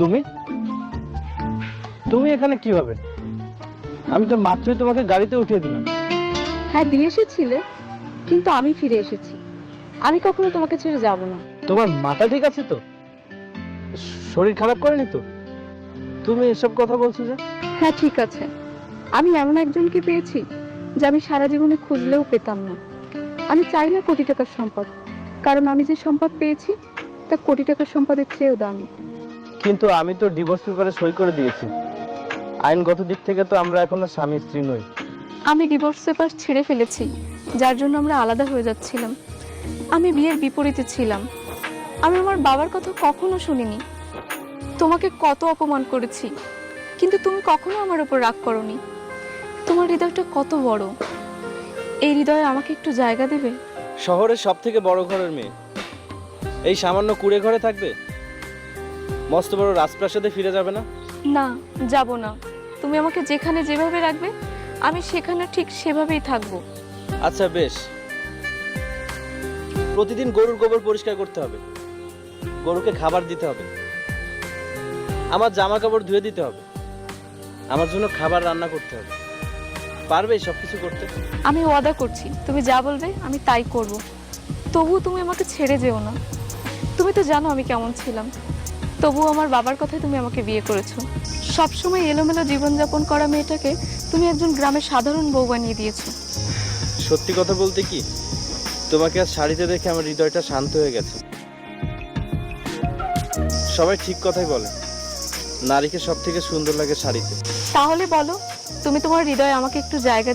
তুমি তুমি এখানে কিভাবে? আমি তো মাত্রই তোমাকে গাড়িতে উঠিয়ে দিলাম। হ্যাঁ দিয়ে এসেছিলে, কিন্তু আমি ফিরে এসেছি। আমি কখনো তোমাকে ছেড়ে যাব না। তোমার মাথা ঠিক আছে তো? শরীর খারাপ করেনি তো? তুমি এসব কথা বলছো যে? হ্যাঁ ঠিক আছে, আমি এমন একজনকে পেয়েছি যে আমি সারা জীবনে খুঁজলেও পেতাম না। আমি চাই না কোটি টাকার সম্পদ, কারণ আমি যে সম্পদ পেয়েছি তা কোটি টাকার সম্পদের চেয়েও দামি। কিন্তু আমি তো ডিভোর্স পেপারে সই করে দিয়েছি। আইনগত দিক থেকে তো আমরা এখন আর স্বামী স্ত্রী নই। আমি ডিভোর্স পেপার ছিঁড়ে ফেলেছি, যার জন্য আমরা আলাদা হয়ে যাচ্ছিলাম। আমি বিয়ের বিপরীতে ছিলাম। আমি আমার বাবার কথা কখনো শুনিনি। তোমাকে কত অপমান করেছি, কিন্তু তুমি কখনো আমার উপর রাগ করোনি। তোমার হৃদয়টা কত বড়, এই হৃদয়ে আমাকে একটু জায়গা দেবে? শহরের সব থেকে বড় ঘরের মেয়ে এই সামান্য কুড়ে ঘরে থাকবে? মস্ত বড় রাজপ্রাসাদে ফিরে যাবে না? না, যাব না। তুমি আমাকে যেখানে যেভাবে রাখবে আমি সেখানে ঠিক সেভাবেই থাকবো। আচ্ছা বেশ, প্রতিদিন গরুর গোবর পরিষ্কার করতে হবে, গরুকে খাবার দিতে হবে, আমার জামা কাপড় ধুয়ে দিতে হবে, আমার জন্য খাবার রান্না করতে হবে। পারবে সব কিছু করতে? আমি ওয়াদা করছি, তুমি যা বলবে আমি তাই করব। তবুও তুমি আমাকে ছেড়ে যেও না। তুমি তো জানো আমি কেমন ছিলাম, তবুও আমার বাবার কথায় তুমি আমাকে বিয়ে করেছো। সবসময় এলোমেলো জীবনযাপন করা মেয়েটাকে তুমি একজন গ্রামের সাধারণ বউ বানিয়ে দিয়েছো। সত্যি কথা বলতে কি, তোমাকে আজ শাড়িতে দেখে আমার হৃদয়টা শান্ত হয়ে গেছে। সবাই ঠিক কথাই বলে, নারীকে সব থেকে সুন্দর লাগে শাড়িতে। তাহলে বলো, তুমি তোমার হৃদয়ে আমাকে একটু জায়গা